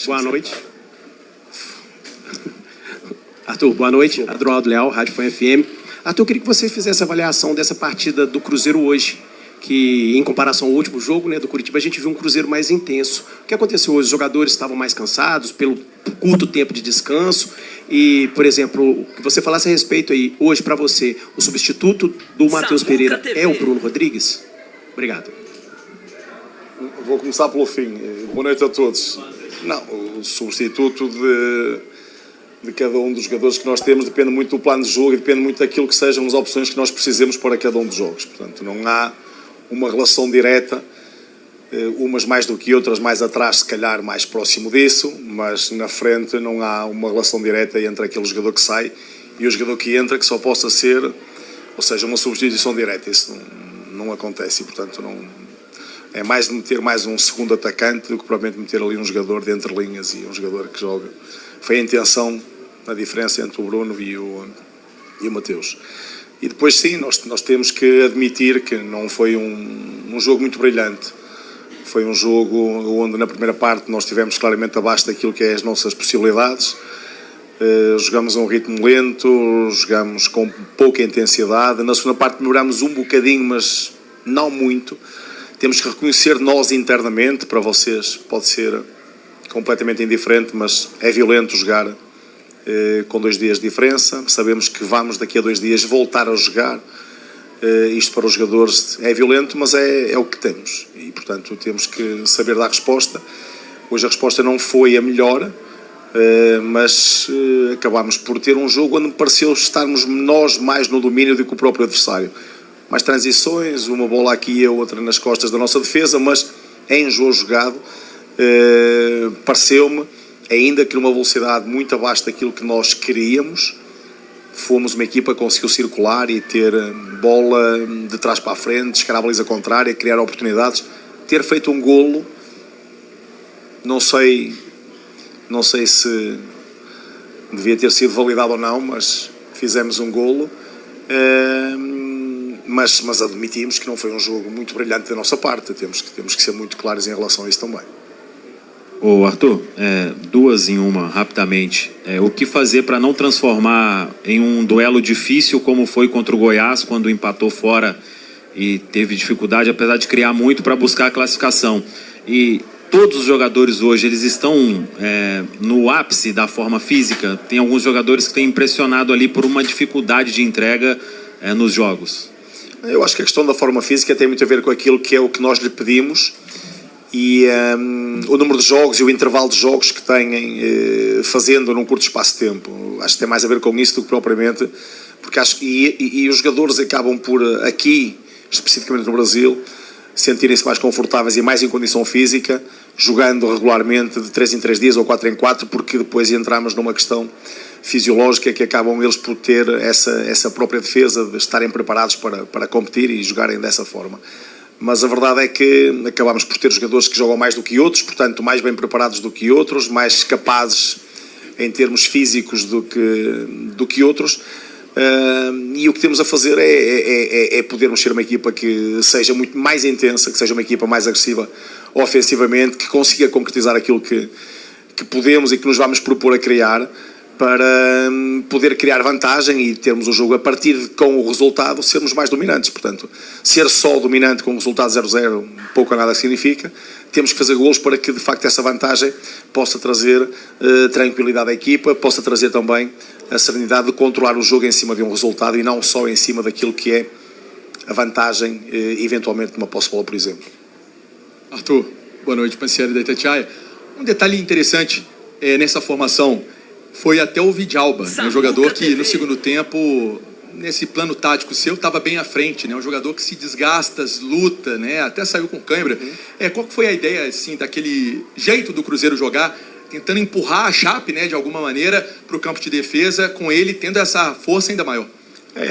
Boa noite. Arthur, boa noite. Adroaldo Leal, Rádio Fã FM. Arthur, eu queria que você fizesse a avaliação dessa partida do Cruzeiro hoje, que, em comparação ao último jogo, né, do Curitiba, a gente viu um Cruzeiro mais intenso. O que aconteceu hoje? Os jogadores estavam mais cansados pelo curto tempo de descanso e, por exemplo, o que você falasse a respeito aí, hoje, para você, o substituto do Matheus Pereira é o Bruno Rodrigues? Obrigado. Vou começar pelo fim. Boa noite a todos. Não, o substituto de cada um dos jogadores que nós temos depende muito do plano de jogo e depende muito daquilo que sejam as opções que nós precisemos para cada um dos jogos. Portanto, não há uma relação direta, umas mais do que outras, mais atrás, se calhar mais próximo disso, mas na frente não há uma relação direta entre aquele jogador que sai e o jogador que entra, que só possa ser, ou seja, uma substituição direta. Isso não acontece e, portanto, não, é mais de meter mais um segundo atacante do que propriamente meter ali um jogador de entre linhas e um jogador que joga. Foi a intenção, a diferença entre o Bruno e o Mateus. E depois sim, nós temos que admitir que não foi um jogo muito brilhante. Foi um jogo onde na primeira parte nós estivemos claramente abaixo daquilo que é as nossas possibilidades. Jogamos a um ritmo lento, jogamos com pouca intensidade. Na segunda parte melhorámos um bocadinho, mas não muito. Temos que reconhecer nós internamente, para vocês pode ser completamente indiferente, mas é violento jogar com 2 dias de diferença. Sabemos que vamos daqui a 2 dias voltar a jogar. Isto para os jogadores é violento, mas é o que temos e, portanto, temos que saber dar resposta. Hoje a resposta não foi a melhor, mas acabámos por ter um jogo onde me pareceu estarmos nós mais no domínio do que o próprio adversário. Mais transições, uma bola aqui e a outra nas costas da nossa defesa, mas em jogo jogado pareceu-me, ainda que numa velocidade muito abaixo daquilo que nós queríamos, fomos uma equipa que conseguiu circular e ter bola de trás para a frente, chegar à baliza contrária, criar oportunidades, ter feito um golo. Não sei se devia ter sido validado ou não, mas fizemos um golo. Mas admitimos que não foi um jogo muito brilhante da nossa parte. Temos que ser muito claros em relação a isso também. Ô Arthur, 2 em 1, rapidamente. O que fazer para não transformar em um duelo difícil como foi contra o Goiás, quando empatou fora e teve dificuldade, apesar de criar muito para buscar a classificação? E todos os jogadores hoje, eles estão no ápice da forma física? Tem alguns jogadores que têm impressionado ali por uma dificuldade de entrega nos jogos. Eu acho que a questão da forma física tem muito a ver com aquilo que é o que nós lhe pedimos e o número de jogos e o intervalo de jogos que têm fazendo num curto espaço de tempo. Acho que tem mais a ver com isso do que propriamente, porque acho que os jogadores acabam por aqui, especificamente no Brasil, sentirem-se mais confortáveis e mais em condição física, jogando regularmente de 3 em 3 dias ou 4 em 4, porque depois entramos numa questão fisiológica que acabam eles por ter essa própria defesa de estarem preparados para competir e jogarem dessa forma. Mas a verdade é que acabamos por ter jogadores que jogam mais do que outros, portanto mais bem preparados do que outros, mais capazes em termos físicos do que outros. E o que temos a fazer é podermos ser uma equipa que seja muito mais intensa, que seja uma equipa mais agressiva ofensivamente, que consiga concretizar aquilo que podemos e que nos vamos propor a criar, para poder criar vantagem e termos o jogo a partir com o resultado, sermos mais dominantes. Portanto, ser só dominante com o resultado 0-0 pouco ou nada significa. Temos que fazer golos para que de facto essa vantagem possa trazer tranquilidade à equipa, possa trazer também a serenidade de controlar o jogo em cima de um resultado e não só em cima daquilo que é a vantagem eventualmente de uma posse de bola, por exemplo. Arthur, boa noite, Pancieri da Itatiaia. Um detalhe interessante nessa formação foi até o Vidalba, um jogador que no segundo tempo, nesse plano tático seu, estava bem à frente, né? Um jogador que se desgasta, luta, né? Até saiu com cãibra. Qual que foi a ideia, assim, daquele jeito do Cruzeiro jogar, tentando empurrar a Chape, né, de alguma maneira, para o campo de defesa, com ele tendo essa força ainda maior?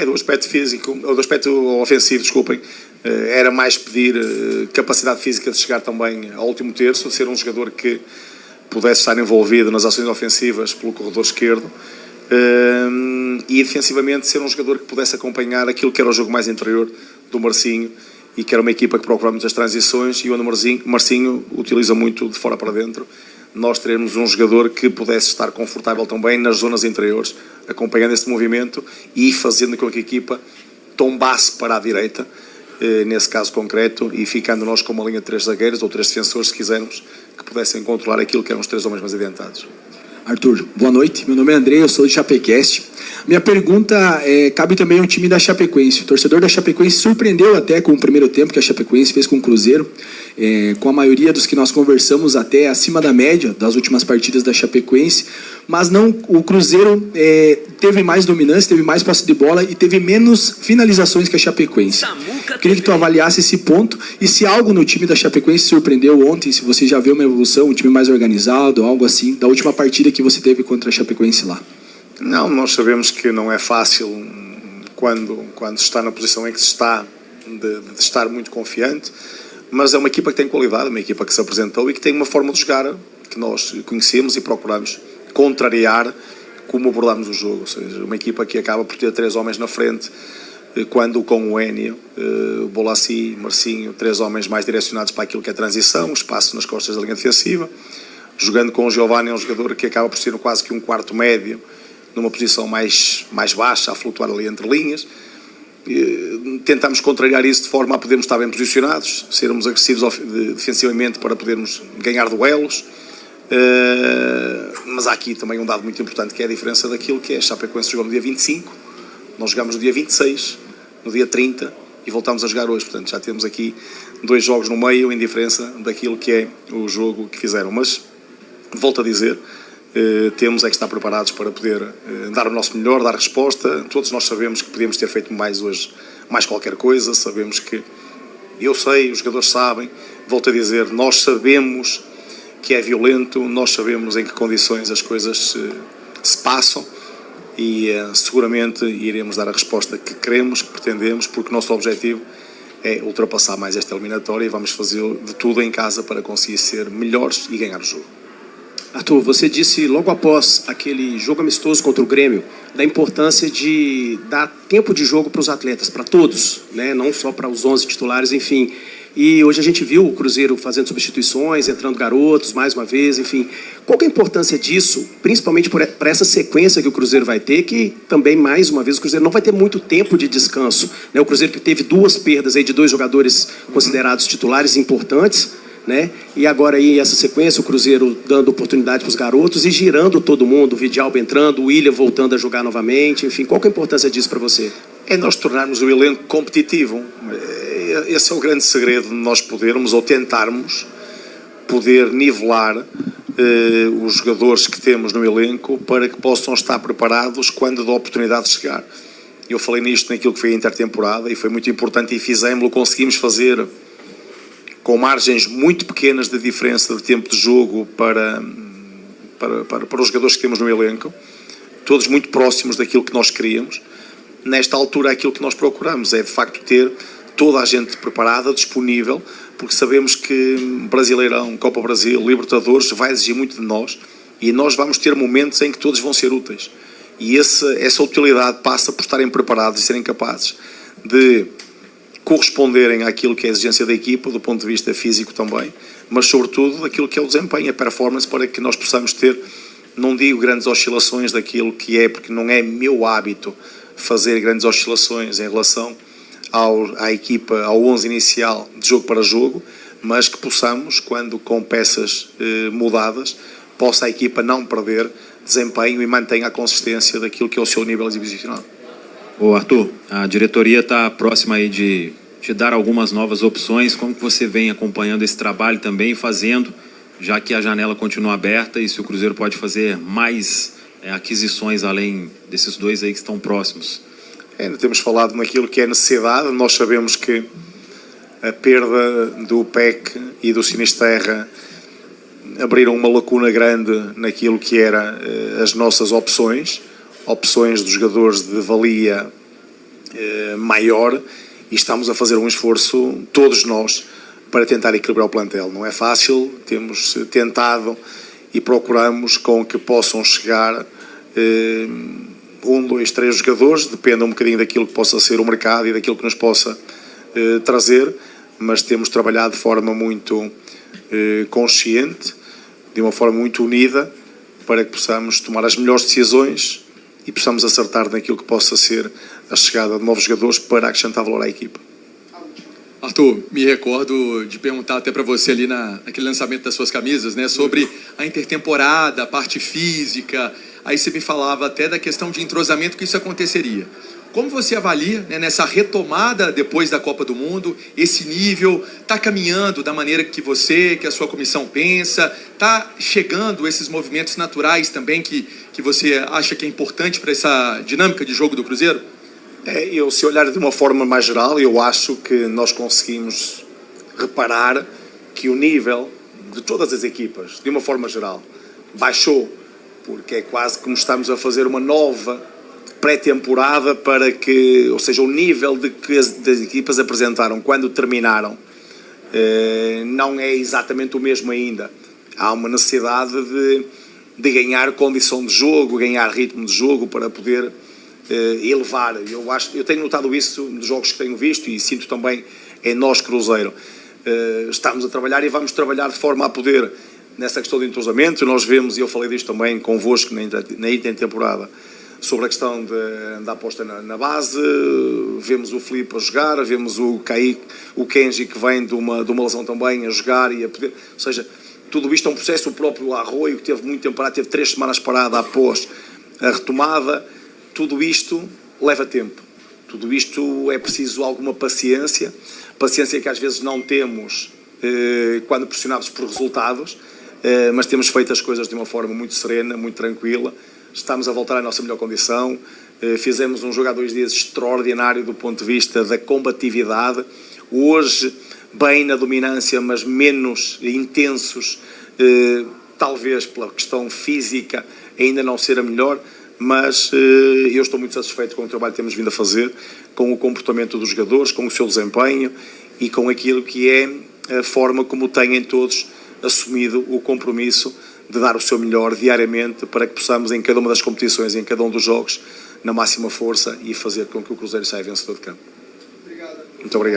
Do aspecto físico, do aspecto ofensivo, desculpem, era mais pedir capacidade física de chegar também ao último terço, ser um jogador que pudesse estar envolvido nas ações ofensivas pelo corredor esquerdo e defensivamente ser um jogador que pudesse acompanhar aquilo que era o jogo mais interior do Marcinho e que era uma equipa que procurava muitas transições e onde o Marcinho utiliza muito de fora para dentro, nós teremos um jogador que pudesse estar confortável também nas zonas interiores, acompanhando esse movimento e fazendo com que a equipa tombasse para a direita, nesse caso concreto, e ficando nós com uma linha de 3 zagueiros ou 3 defensores, se quisermos, que pudessem controlar aquilo que eram os 3 homens mais adiantados. Arthur, boa noite. Meu nome é André, eu sou do Chapecast. Minha pergunta cabe também ao time da Chapecoense. O torcedor da Chapecoense surpreendeu até com o primeiro tempo que a Chapecoense fez com o Cruzeiro. Com a maioria dos que nós conversamos até acima da média das últimas partidas da Chapecoense, mas não, o Cruzeiro teve mais dominância, teve mais posse de bola e teve menos finalizações que a Chapecoense. Queria que tu avaliasse esse ponto e se algo no time da Chapecoense surpreendeu ontem, se você já viu uma evolução, um time mais organizado, algo assim, da última partida que você teve contra a Chapecoense lá. Não, nós sabemos que não é fácil quando se está na posição em que se está, de estar muito confiante, mas é uma equipa que tem qualidade, uma equipa que se apresentou e que tem uma forma de jogar que nós conhecemos e procuramos contrariar como abordámos o jogo, ou seja, uma equipa que acaba por ter 3 homens na frente, quando com o Enio, Bolassi, Marcinho, 3 homens mais direcionados para aquilo que é transição, espaço nas costas da linha defensiva, jogando com o Giovanni, é um jogador que acaba por ser quase que um quarto médio, numa posição mais baixa, a flutuar ali entre linhas. Tentamos contrariar isso de forma a podermos estar bem posicionados, sermos agressivos defensivamente para podermos ganhar duelos, mas há aqui também um dado muito importante que é a diferença daquilo que é a Chapecoense jogou no dia 25, nós jogamos no dia 26, no dia 30 e voltamos a jogar hoje, portanto já temos aqui 2 jogos no meio em diferença daquilo que é o jogo que fizeram, mas volto a dizer, temos é que estar preparados para poder dar o nosso melhor, dar resposta. Todos nós sabemos que podíamos ter feito mais hoje, mais qualquer coisa, sabemos que, eu sei, os jogadores sabem, volto a dizer, nós sabemos que é violento, nós sabemos em que condições as coisas se passam e seguramente iremos dar a resposta que queremos, que pretendemos, porque o nosso objetivo é ultrapassar mais esta eliminatória e vamos fazer de tudo em casa para conseguir ser melhores e ganhar o jogo. Arthur, você disse logo após aquele jogo amistoso contra o Grêmio da importância de dar tempo de jogo para os atletas, para todos, né? Não só para os 11 titulares, enfim. E hoje a gente viu o Cruzeiro fazendo substituições, entrando garotos mais uma vez, enfim. Qual que é a importância disso, principalmente para essa sequência que o Cruzeiro vai ter, que também, mais uma vez, o Cruzeiro não vai ter muito tempo de descanso, né? O Cruzeiro que teve 2 perdas aí de 2 jogadores considerados titulares importantes, né? E agora aí essa sequência, o Cruzeiro dando oportunidade para os garotos e girando todo mundo, o Vidalba entrando, o William voltando a jogar novamente, enfim, qual que é a importância disso para você? É nós tornarmos o elenco competitivo. Esse é o grande segredo de nós podermos ou tentarmos poder nivelar os jogadores que temos no elenco para que possam estar preparados quando a oportunidade chegar. Eu falei nisto naquilo que foi a intertemporada e foi muito importante e fizemos-lo, conseguimos fazer com margens muito pequenas de diferença de tempo de jogo para os jogadores que temos no elenco, todos muito próximos daquilo que nós queríamos. Nesta altura, aquilo que nós procuramos é, de facto, ter toda a gente preparada, disponível, porque sabemos que Brasileirão, Copa Brasil, Libertadores vai exigir muito de nós e nós vamos ter momentos em que todos vão ser úteis. E essa utilidade passa por estarem preparados e serem capazes de corresponderem àquilo que é a exigência da equipa, do ponto de vista físico também, mas sobretudo daquilo que é o desempenho, a performance, para que nós possamos ter, não digo grandes oscilações daquilo que é, porque não é meu hábito fazer grandes oscilações em relação à equipa, ao 11 inicial de jogo para jogo, mas que possamos, quando com peças mudadas, possa a equipa não perder desempenho e mantenha a consistência daquilo que é o seu nível exibicional. Ô Arthur, a diretoria está próxima aí de te dar algumas novas opções. Como que você vem acompanhando esse trabalho também, fazendo, já que a janela continua aberta e se o Cruzeiro pode fazer mais aquisições além desses 2 aí que estão próximos? Temos falado naquilo que é necessidade. Nós sabemos que a perda do PEC e do Sinisterra abriram uma lacuna grande naquilo que era as nossas opções dos jogadores de valia maior, e estamos a fazer um esforço, todos nós, para tentar equilibrar o plantel. Não é fácil, temos tentado e procuramos com que possam chegar 1, 2, 3 jogadores, depende um bocadinho daquilo que possa ser o mercado e daquilo que nos possa trazer, mas temos trabalhado de forma muito consciente de uma forma muito unida, para que possamos tomar as melhores decisões e possamos acertar naquilo que possa ser a chegada de novos jogadores para acrescentar valor à equipa. Arthur, me recordo de perguntar até para você ali naquele lançamento das suas camisas, né, sobre a intertemporada, a parte física. Aí você me falava até da questão de entrosamento, que isso aconteceria. Como você avalia, né, nessa retomada depois da Copa do Mundo, esse nível está caminhando da maneira que você, que a sua comissão pensa, está chegando esses movimentos naturais também que você acha que é importante para essa dinâmica de jogo do Cruzeiro? Se olhar de uma forma mais geral, eu acho que nós conseguimos reparar que o nível de todas as equipas, de uma forma geral, baixou, porque é quase como estamos a fazer uma nova pré-temporada para que, ou seja, o nível de que as equipas apresentaram quando terminaram não é exatamente o mesmo ainda. Há uma necessidade de ganhar condição de jogo, ganhar ritmo de jogo para poder elevar. Eu tenho notado isso nos jogos que tenho visto e sinto também em nós, Cruzeiro. Estamos a trabalhar e vamos trabalhar de forma a poder, nessa questão de entrosamento. Nós vemos, e eu falei disto também convosco na intertemporada, sobre a questão da aposta na base. Vemos o Filipe a jogar, vemos o Kaique, o Kenji, que vem de uma lesão também, a jogar e a poder. Ou seja, tudo isto é um processo. O próprio Arroio, que teve muito tempo parado, teve 3 semanas parado após a retomada. Tudo isto leva tempo. Tudo isto é preciso alguma paciência. Paciência que às vezes não temos quando pressionados por resultados, mas temos feito as coisas de uma forma muito serena, muito tranquila. Estamos a voltar à nossa melhor condição. Fizemos um jogo há 2 dias extraordinário do ponto de vista da combatividade. Hoje, bem na dominância, mas menos intensos, talvez pela questão física ainda não ser a melhor, mas eu estou muito satisfeito com o trabalho que temos vindo a fazer, com o comportamento dos jogadores, com o seu desempenho e com aquilo que é a forma como têm todos assumido o compromisso de dar o seu melhor diariamente para que possamos, em cada uma das competições, em cada um dos jogos, na máxima força e fazer com que o Cruzeiro saia vencedor de campo. Muito obrigado.